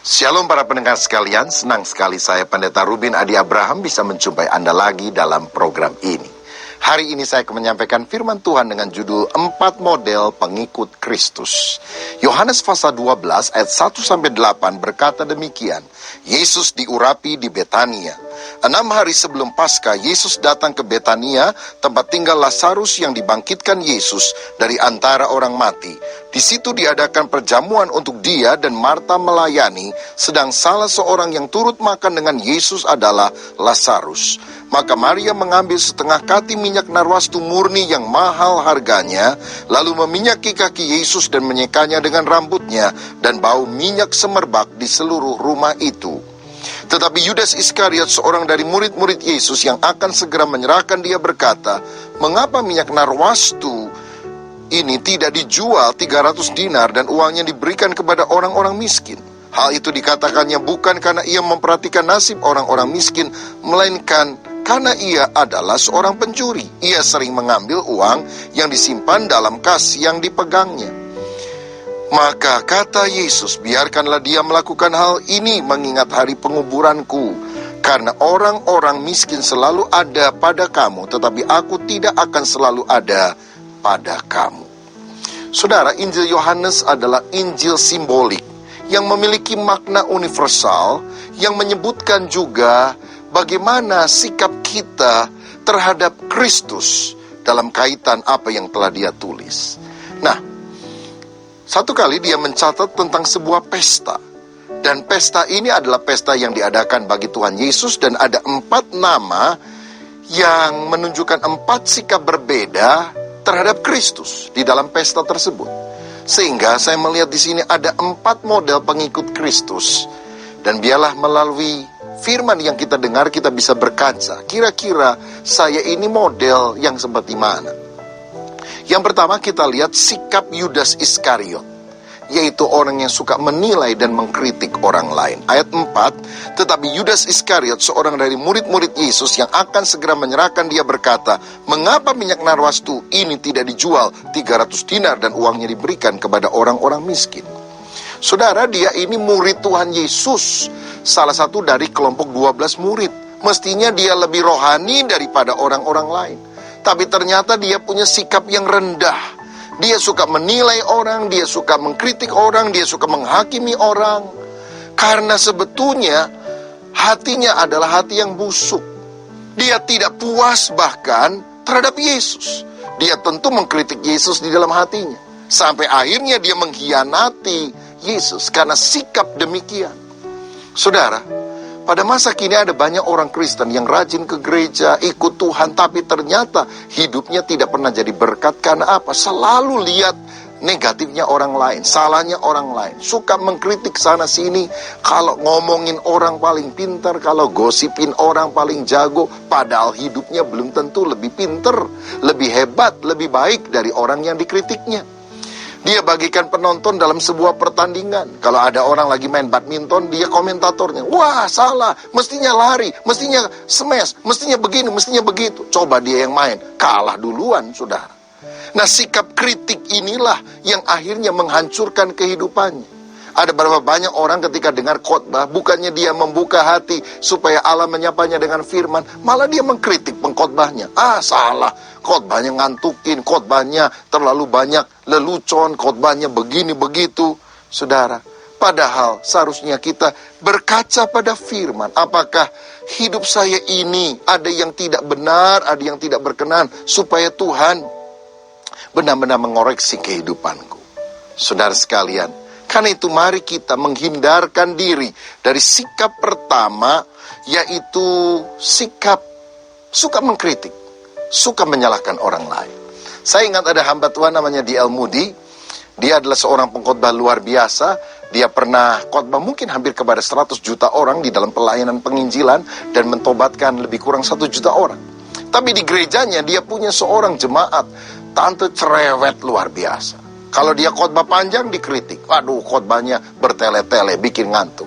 Shalom para pendengar sekalian, senang sekali saya Pendeta Rubin Adi Abraham bisa menjumpai Anda lagi dalam program ini. Hari ini saya akan menyampaikan firman Tuhan dengan judul 4 model pengikut Kristus. Yohanes pasal 12 ayat 1-8 berkata demikian, Yesus diurapi di Betania. 6 hari sebelum Paskah, Yesus datang ke Betania, tempat tinggal Lazarus yang dibangkitkan Yesus dari antara orang mati. Di situ diadakan perjamuan untuk dia dan Marta melayani, sedang salah seorang yang turut makan dengan Yesus adalah Lazarus. Maka Maria mengambil setengah kati minyak narwastu murni yang mahal harganya, lalu meminyaki kaki Yesus dan menyekanya dengan rambutnya, dan bau minyak semerbak di seluruh rumah itu. Tetapi Yudas Iskariot, seorang dari murid-murid Yesus yang akan segera menyerahkan dia, berkata, "Mengapa minyak narwastu ini tidak dijual 300 dinar dan uangnya diberikan kepada orang-orang miskin?" Hal itu dikatakannya bukan karena ia memperhatikan nasib orang-orang miskin, melainkan karena ia adalah seorang pencuri. Ia sering mengambil uang yang disimpan dalam kas yang dipegangnya. Maka kata Yesus, "Biarkanlah dia melakukan hal ini mengingat hari penguburanku. Karena orang-orang miskin selalu ada pada kamu, tetapi aku tidak akan selalu ada pada kamu." Saudara, Injil Yohanes adalah Injil simbolik yang memiliki makna universal, yang menyebutkan juga bagaimana sikap kita terhadap Kristus dalam kaitan apa yang telah dia tulis. Nah, satu kali dia mencatat tentang sebuah pesta. Dan pesta ini adalah pesta yang diadakan bagi Tuhan Yesus, dan ada 4 nama yang menunjukkan 4 sikap berbeda terhadap Kristus di dalam pesta tersebut. Sehingga saya melihat di sini ada 4 model pengikut Kristus. Dan biarlah melalui firman yang kita dengar kita bisa berkaca, kira-kira saya ini model yang seperti mana. Yang pertama kita lihat sikap Yudas Iskariot, yaitu orang yang suka menilai dan mengkritik orang lain. Ayat 4, tetapi Yudas Iskariot, seorang dari murid-murid Yesus yang akan segera menyerahkan dia, berkata, "Mengapa minyak narwastu ini tidak dijual 300 dinar dan uangnya diberikan kepada orang-orang miskin?" Saudara, dia ini murid Tuhan Yesus, salah satu dari kelompok 12 murid. Mestinya dia lebih rohani daripada orang-orang lain. Tapi ternyata dia punya sikap yang rendah. Dia suka menilai orang, dia suka mengkritik orang, dia suka menghakimi orang. Karena sebetulnya hatinya adalah hati yang busuk. Dia tidak puas bahkan terhadap Yesus. Dia tentu mengkritik Yesus di dalam hatinya. Sampai akhirnya dia mengkhianati Yesus karena sikap demikian. Saudara, pada masa kini ada banyak orang Kristen yang rajin ke gereja, ikut Tuhan, tapi ternyata hidupnya tidak pernah jadi berkat. Karena apa? Selalu lihat negatifnya orang lain, salahnya orang lain. Suka mengkritik sana sini, kalau ngomongin orang paling pintar, kalau gosipin orang paling jago, padahal hidupnya belum tentu lebih pintar, lebih hebat, lebih baik dari orang yang dikritiknya. Dia bagikan penonton dalam sebuah pertandingan. Kalau ada orang lagi main badminton, dia komentatornya. "Wah, salah, mestinya lari, mestinya smash, mestinya begini, mestinya begitu." Coba dia yang main, kalah duluan, saudara. Nah, sikap kritik inilah yang akhirnya menghancurkan kehidupannya. Ada berapa banyak orang ketika dengar khotbah, bukannya dia membuka hati supaya Allah menyapanya dengan firman, malah dia mengkritik pengkhotbahnya. Salah, khotbahnya ngantukin, khotbahnya terlalu banyak lelucon, khotbahnya begini begitu. Saudara, padahal seharusnya kita berkaca pada firman. Apakah hidup saya ini ada yang tidak benar, ada yang tidak berkenan, supaya Tuhan benar-benar mengoreksi kehidupanku. Saudara sekalian, karena itu mari kita menghindarkan diri dari sikap pertama, yaitu sikap suka mengkritik, suka menyalahkan orang lain. Saya ingat ada hamba Tuhan namanya D.L. Moody. Dia adalah seorang pengkhotbah luar biasa. Dia pernah khotbah mungkin hampir kepada 100 juta orang di dalam pelayanan penginjilan dan mentobatkan lebih kurang 1 juta orang. Tapi di gerejanya dia punya seorang jemaat, tante cerewet luar biasa. Kalau dia khotbah panjang dikritik. Waduh, khotbahnya bertele-tele, bikin ngantuk.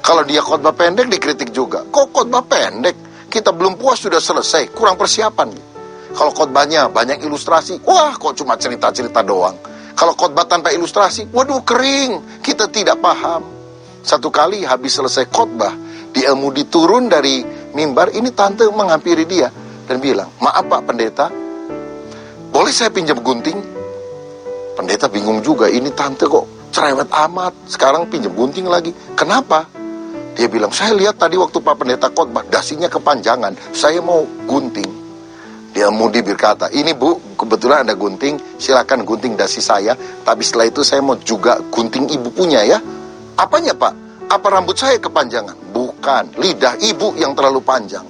Kalau dia khotbah pendek dikritik juga. Kok khotbah pendek? Kita belum puas sudah selesai, kurang persiapan. Kalau khotbahnya banyak ilustrasi, wah kok cuma cerita-cerita doang. Kalau khotbah tanpa ilustrasi, waduh kering, kita tidak paham. Satu kali habis selesai khotbah, dia turun dari mimbar, ini tante menghampiri dia dan bilang, "Maaf Pak Pendeta, boleh saya pinjam gunting?" Pendeta bingung juga, ini tante kok cerewet amat, sekarang pinjam gunting lagi. Kenapa? Dia bilang, "Saya lihat tadi waktu Pak Pendeta khotbah, dasinya kepanjangan, saya mau gunting." Dia berkata, "Ini Bu, kebetulan ada gunting, silakan gunting dasi saya, tapi setelah itu saya mau juga gunting ibu punya ya." "Apanya Pak? Apa rambut saya kepanjangan?" "Bukan, lidah ibu yang terlalu panjang."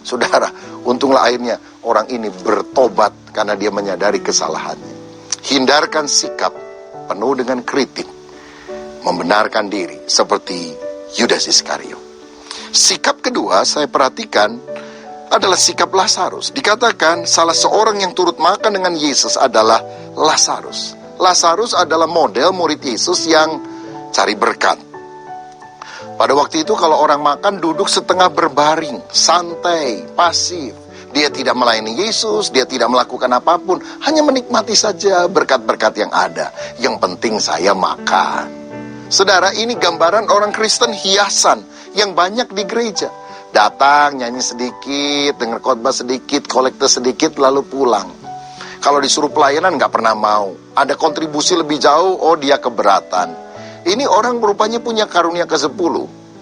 Saudara, untunglah akhirnya orang ini bertobat karena dia menyadari kesalahannya. Hindarkan sikap penuh dengan kritik, membenarkan diri seperti Yudas Iskariot. Sikap kedua saya perhatikan adalah sikap Lazarus. Dikatakan salah seorang yang turut makan dengan Yesus adalah Lazarus. Lazarus adalah model murid Yesus yang cari berkat. Pada waktu itu kalau orang makan duduk setengah berbaring, santai, pasif. Dia tidak melayani Yesus, dia tidak melakukan apapun, hanya menikmati saja berkat-berkat yang ada. Yang penting saya makan. Saudara, ini gambaran orang Kristen hiasan yang banyak di gereja. Datang, nyanyi sedikit, dengar khotbah sedikit, kolekte sedikit, lalu pulang. Kalau disuruh pelayanan nggak pernah mau. Ada kontribusi lebih jauh, oh dia keberatan. Ini orang rupanya punya karunia ke-10.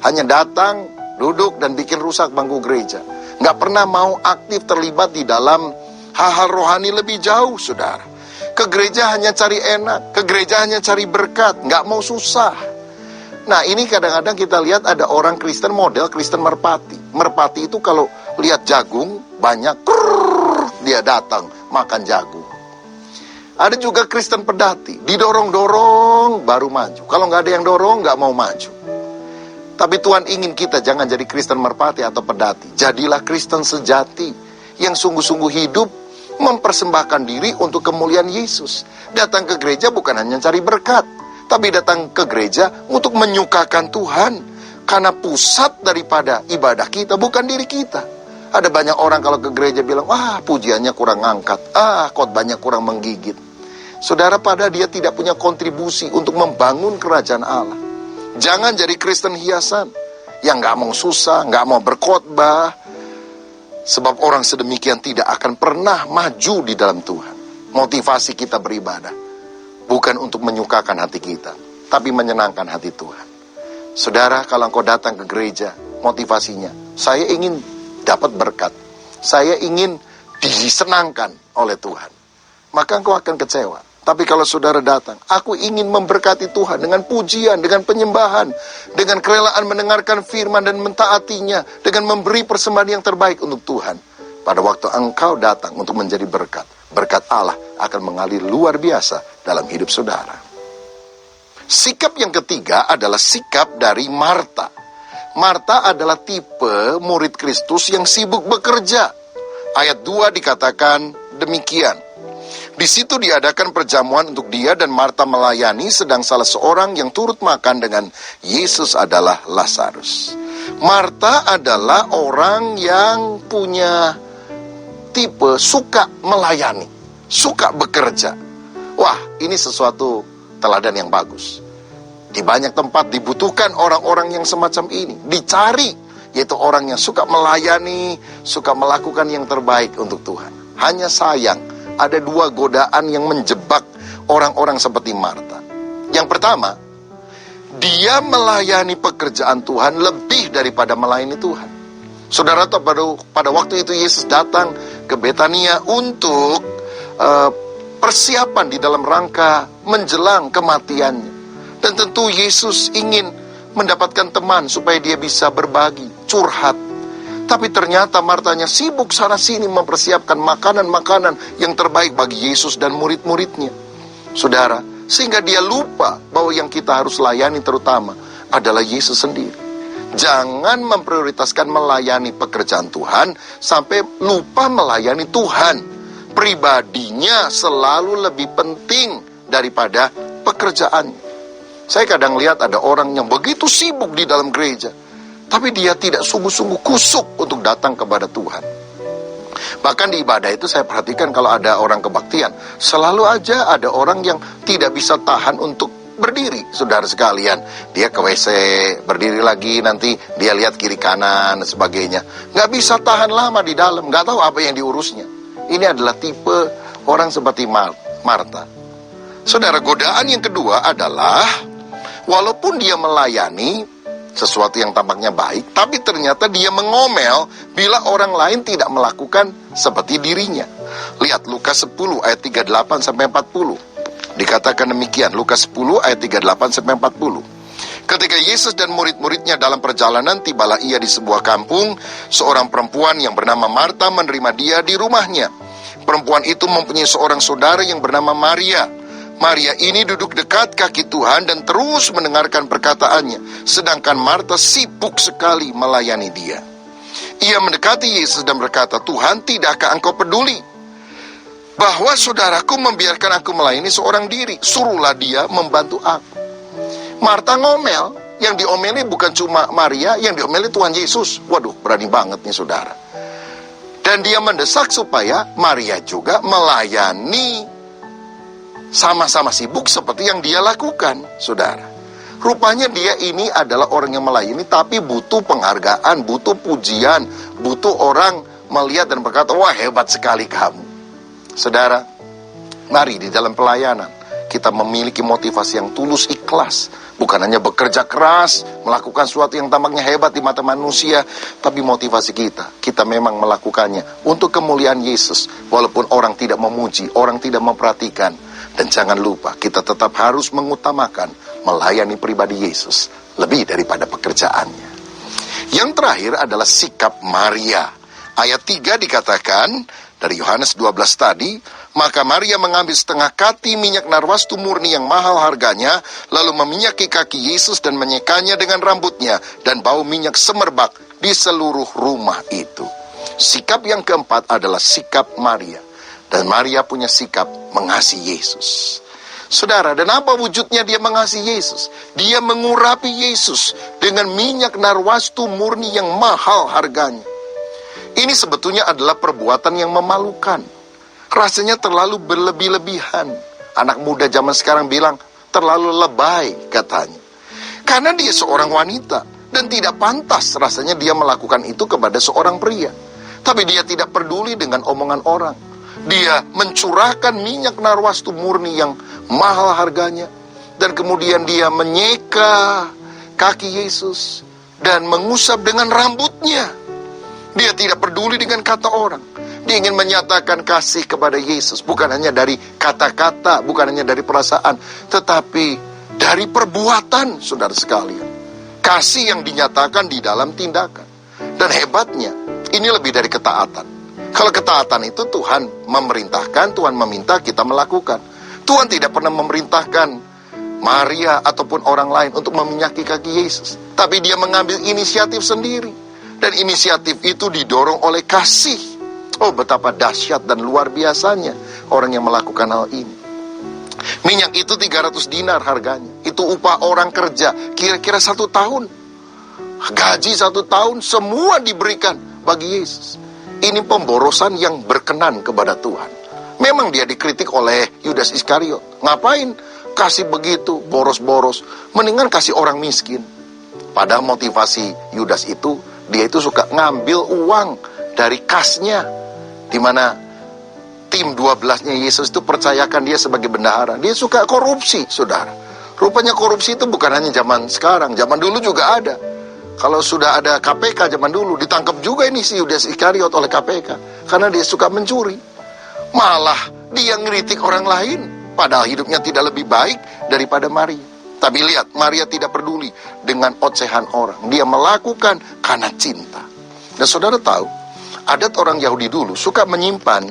Hanya datang, duduk, dan bikin rusak bangku gereja. Nggak pernah mau aktif terlibat di dalam hal-hal rohani lebih jauh, saudara. Ke gereja hanya cari enak, ke gereja hanya cari berkat, nggak mau susah. Nah, ini kadang-kadang kita lihat ada orang Kristen model Kristen merpati. Merpati itu kalau lihat jagung banyak, dia datang makan jagung. Ada juga Kristen pedati, didorong-dorong baru maju. Kalau nggak ada yang dorong, nggak mau maju. Tapi Tuhan ingin kita jangan jadi Kristen merpati atau pedati. Jadilah Kristen sejati yang sungguh-sungguh hidup, mempersembahkan diri untuk kemuliaan Yesus. Datang ke gereja bukan hanya cari berkat, tapi datang ke gereja untuk menyukakan Tuhan. Karena pusat daripada ibadah kita bukan diri kita. Ada banyak orang kalau ke gereja bilang, "Wah, pujiannya kurang angkat. Khotbahnya kurang menggigit." Saudara, pada dia tidak punya kontribusi untuk membangun kerajaan Allah. Jangan jadi Kristen hiasan yang gak mau susah, gak mau berkhotbah. Sebab orang sedemikian tidak akan pernah maju di dalam Tuhan. Motivasi kita beribadah bukan untuk menyukakan hati kita, tapi menyenangkan hati Tuhan. Saudara, kalau engkau datang ke gereja, motivasinya, saya ingin dapat berkat, saya ingin disenangkan oleh Tuhan, maka engkau akan kecewa. Tapi kalau saudara datang, aku ingin memberkati Tuhan dengan pujian, dengan penyembahan, dengan kerelaan mendengarkan firman dan mentaatinya, dengan memberi persembahan yang terbaik untuk Tuhan. Pada waktu engkau datang untuk menjadi berkat, berkat Allah akan mengalir luar biasa dalam hidup saudara. Sikap yang ketiga adalah sikap dari Marta. Marta adalah tipe murid Kristus yang sibuk bekerja. Ayat 2 dikatakan demikian. Di situ diadakan perjamuan untuk dia dan Marta melayani, sedang salah seorang yang turut makan dengan Yesus adalah Lazarus. Marta adalah orang yang punya tipe suka melayani, suka bekerja. Wah, ini sesuatu teladan yang bagus. Di banyak tempat dibutuhkan orang-orang yang semacam ini, dicari, yaitu orang yang suka melayani, suka melakukan yang terbaik untuk Tuhan. Hanya sayang, ada 2 godaan yang menjebak orang-orang seperti Marta. Yang pertama, dia melayani pekerjaan Tuhan lebih daripada melayani Tuhan. Saudara tahu, pada waktu itu Yesus datang ke Betania untuk persiapan di dalam rangka menjelang kematiannya. Dan tentu Yesus ingin mendapatkan teman supaya dia bisa berbagi, curhat. Tapi ternyata Martanya sibuk sana-sini mempersiapkan makanan-makanan yang terbaik bagi Yesus dan murid-muridnya. Saudara, sehingga dia lupa bahwa yang kita harus layani terutama adalah Yesus sendiri. Jangan memprioritaskan melayani pekerjaan Tuhan sampai lupa melayani Tuhan. Pribadinya selalu lebih penting daripada pekerjaannya. Saya kadang lihat ada orang yang begitu sibuk di dalam gereja, tapi dia tidak sungguh-sungguh kusuk untuk datang kepada Tuhan. Bahkan di ibadah itu saya perhatikan kalau ada orang kebaktian, selalu aja ada orang yang tidak bisa tahan untuk berdiri, saudara sekalian. Dia ke WC, berdiri lagi, nanti dia lihat kiri kanan, dan sebagainya. Nggak bisa tahan lama di dalam, nggak tahu apa yang diurusnya. Ini adalah tipe orang seperti Marta. Saudara, godaan yang kedua adalah, walaupun dia melayani sesuatu yang tampaknya baik, tapi ternyata dia mengomel bila orang lain tidak melakukan seperti dirinya. Lihat Lukas 10 ayat 38-40. Dikatakan demikian, Lukas 10 ayat 38-40. Ketika Yesus dan murid-muridnya dalam perjalanan, tibalah ia di sebuah kampung. Seorang perempuan yang bernama Marta menerima dia di rumahnya. Perempuan itu mempunyai seorang saudara yang bernama Maria. Maria ini duduk dekat kaki Tuhan dan terus mendengarkan perkataannya, sedangkan Marta sibuk sekali melayani dia. Ia mendekati Yesus dan berkata, "Tuhan, tidakkah engkau peduli bahwa saudaraku membiarkan aku melayani seorang diri? Suruhlah dia membantu aku." Marta ngomel, yang diomeli bukan cuma Maria, yang diomeli Tuhan Yesus. Waduh, berani banget nih saudara. Dan dia mendesak supaya Maria juga melayani, sama-sama sibuk seperti yang dia lakukan, saudara. Rupanya dia ini adalah orang yang melayani, tapi butuh penghargaan, butuh pujian, butuh orang melihat dan berkata, "Wah, hebat sekali kamu." Saudara, mari di dalam pelayanan kita memiliki motivasi yang tulus, ikhlas. Bukan hanya bekerja keras, melakukan sesuatu yang tampaknya hebat di mata manusia, tapi motivasi kita memang melakukannya untuk kemuliaan Yesus. Walaupun orang tidak memuji, orang tidak memperhatikan. Dan jangan lupa, kita tetap harus mengutamakan melayani pribadi Yesus lebih daripada pekerjaannya. Yang terakhir adalah sikap Maria. Ayat 3 dikatakan, dari Yohanes 12 tadi, maka Maria mengambil setengah kati minyak narwastu murni yang mahal harganya, lalu meminyaki kaki Yesus dan menyekanya dengan rambutnya, dan bau minyak semerbak di seluruh rumah itu. Sikap yang keempat adalah sikap Maria. Dan Maria punya sikap mengasihi Yesus. Saudara, dan apa wujudnya dia mengasihi Yesus? Dia mengurapi Yesus dengan minyak narwastu murni yang mahal harganya. Ini sebetulnya adalah perbuatan yang memalukan. Rasanya terlalu berlebih-lebihan. Anak muda zaman sekarang bilang, terlalu lebay katanya. Karena dia seorang wanita, dan tidak pantas rasanya dia melakukan itu kepada seorang pria. Tapi dia tidak peduli dengan omongan orang. Dia mencurahkan minyak narwastu murni yang mahal harganya. Dan kemudian dia menyeka kaki Yesus dan mengusap dengan rambutnya. Dia tidak peduli dengan kata orang. Dia ingin menyatakan kasih kepada Yesus. Bukan hanya dari kata-kata, bukan hanya dari perasaan, tetapi dari perbuatan, saudara sekalian. Kasih yang dinyatakan di dalam tindakan. Dan hebatnya, ini lebih dari ketaatan. Kalau ketaatan itu Tuhan memerintahkan, Tuhan meminta kita melakukan. Tuhan tidak pernah memerintahkan Maria ataupun orang lain untuk meminyaki kaki Yesus. Tapi dia mengambil inisiatif sendiri. Dan inisiatif itu didorong oleh kasih. Oh, betapa dahsyat dan luar biasanya orang yang melakukan hal ini. Minyak itu 300 dinar harganya. Itu upah orang kerja kira-kira 1 tahun. Gaji 1 tahun semua diberikan bagi Yesus. Ini pemborosan yang berkenan kepada Tuhan. Memang dia dikritik oleh Yudas Iskariot. Ngapain kasih begitu, boros-boros? Mendingan kasih orang miskin. Padahal motivasi Yudas itu, dia itu suka ngambil uang dari kasnya. Dimana tim 12-nya Yesus itu percayakan dia sebagai bendahara. Dia suka korupsi, saudara. Rupanya korupsi itu bukan hanya zaman sekarang. Zaman dulu juga ada. Kalau sudah ada KPK zaman dulu, ditangkap juga ini si Yudas Iskariot oleh KPK. Karena dia suka mencuri. Malah dia ngeritik orang lain. Padahal hidupnya tidak lebih baik daripada Maria. Tapi lihat, Maria tidak peduli dengan ocehan orang. Dia melakukan karena cinta. Dan saudara tahu, adat orang Yahudi dulu suka menyimpan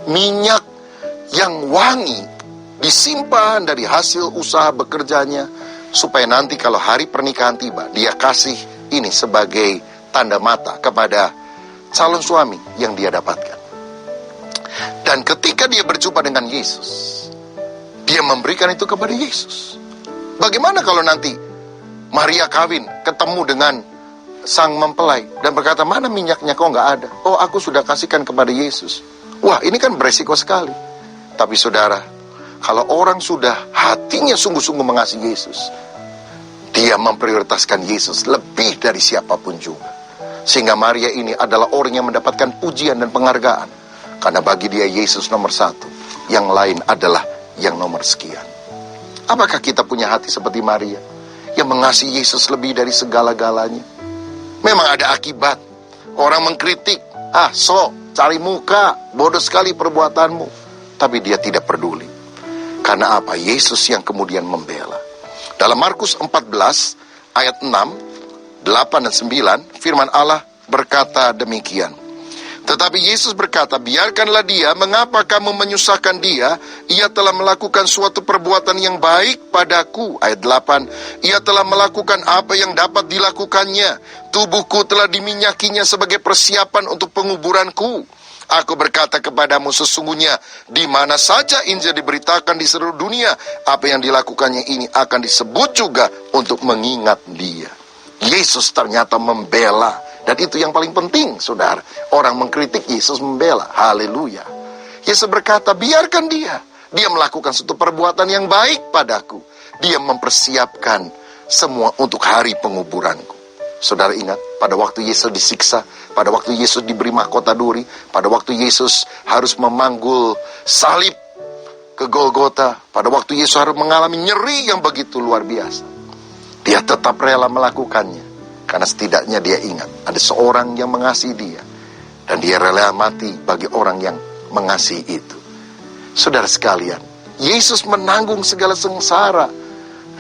minyak yang wangi. Disimpan dari hasil usaha bekerjanya. Supaya nanti kalau hari pernikahan tiba, dia kasih ini sebagai tanda mata kepada calon suami yang dia dapatkan. Dan ketika dia berjumpa dengan Yesus, dia memberikan itu kepada Yesus. Bagaimana kalau nanti Maria kawin, ketemu dengan sang mempelai dan berkata, "Mana minyaknya, kok nggak ada?" "Oh, aku sudah kasihkan kepada Yesus." Wah, ini kan beresiko sekali. Tapi saudara, Kalau orang sudah hatinya sungguh-sungguh mengasihi Yesus, dia memprioritaskan Yesus lebih dari siapapun juga. Sehingga Maria ini adalah orang yang mendapatkan pujian dan penghargaan. Karena bagi dia Yesus nomor satu. Yang lain adalah yang nomor sekian. Apakah kita punya hati seperti Maria, yang mengasihi Yesus lebih dari segala-galanya? Memang ada akibat. Orang mengkritik, cari muka, bodoh sekali perbuatanmu. Tapi dia tidak peduli. Karena apa? Yesus yang kemudian membela. Dalam Markus 14 ayat 6, 8 dan 9, firman Allah berkata demikian. Tetapi Yesus berkata, biarkanlah dia, mengapa kamu menyusahkan dia? Ia telah melakukan suatu perbuatan yang baik padaku. Ayat 8, ia telah melakukan apa yang dapat dilakukannya. Tubuhku telah diminyakinya sebagai persiapan untuk penguburanku. Aku berkata kepadamu, sesungguhnya di mana saja Injil diberitakan di seluruh dunia, apa yang dilakukannya ini akan disebut juga untuk mengingat dia. Yesus ternyata membela. Dan itu yang paling penting, saudara. Orang mengkritik, Yesus membela. Haleluya. Yesus berkata, biarkan dia. Dia melakukan suatu perbuatan yang baik padaku. Dia mempersiapkan semua untuk hari penguburanku. Saudara ingat, pada waktu Yesus disiksa, pada waktu Yesus diberi mahkota duri, pada waktu Yesus harus memanggul salib ke Golgota, pada waktu Yesus harus mengalami nyeri yang begitu luar biasa, dia tetap rela melakukannya. Karena setidaknya dia ingat, ada seorang yang mengasihi dia. Dan dia rela mati bagi orang yang mengasihi itu. Saudara sekalian, Yesus menanggung segala sengsara.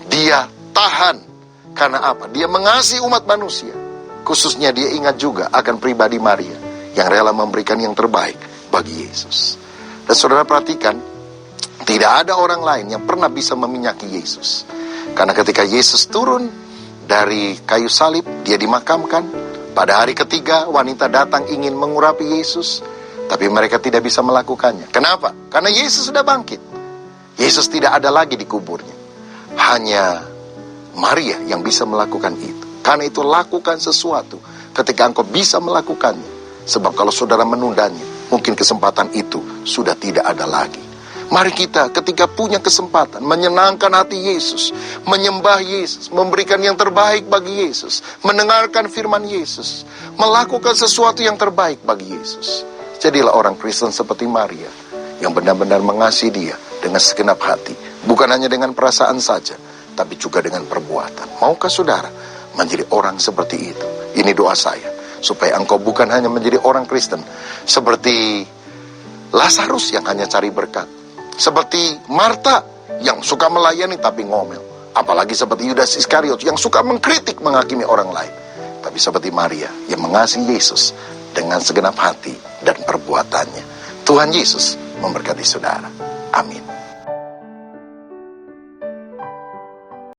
Dia tahan. Karena apa? Dia mengasihi umat manusia. Khususnya dia ingat juga akan pribadi Maria, yang rela memberikan yang terbaik bagi Yesus. Dan saudara perhatikan, tidak ada orang lain yang pernah bisa meminyaki Yesus. Karena ketika Yesus turun dari kayu salib, dia dimakamkan. Pada hari ketiga, wanita datang ingin mengurapi Yesus, tapi mereka tidak bisa melakukannya. Kenapa? Karena Yesus sudah bangkit. Yesus tidak ada lagi di kuburnya. Hanya Maria yang bisa melakukan itu. Karena itu lakukan sesuatu ketika engkau bisa melakukannya. Sebab kalau saudara menundanya, mungkin kesempatan itu sudah tidak ada lagi. Mari kita ketika punya kesempatan menyenangkan hati Yesus, menyembah Yesus, memberikan yang terbaik bagi Yesus, mendengarkan firman Yesus, melakukan sesuatu yang terbaik bagi Yesus. Jadilah orang Kristen seperti Maria, yang benar-benar mengasihi dia dengan segenap hati. Bukan hanya dengan perasaan saja, tapi juga dengan perbuatan. Maukah saudara menjadi orang seperti itu? Ini doa saya, supaya engkau bukan hanya menjadi orang Kristen seperti Lazarus yang hanya cari berkat, seperti Marta yang suka melayani tapi ngomel, apalagi seperti Yudas Iskariot yang suka mengkritik, menghakimi orang lain. Tapi seperti Maria yang mengasihi Yesus dengan segenap hati dan perbuatannya. Tuhan Yesus memberkati saudara. Amin.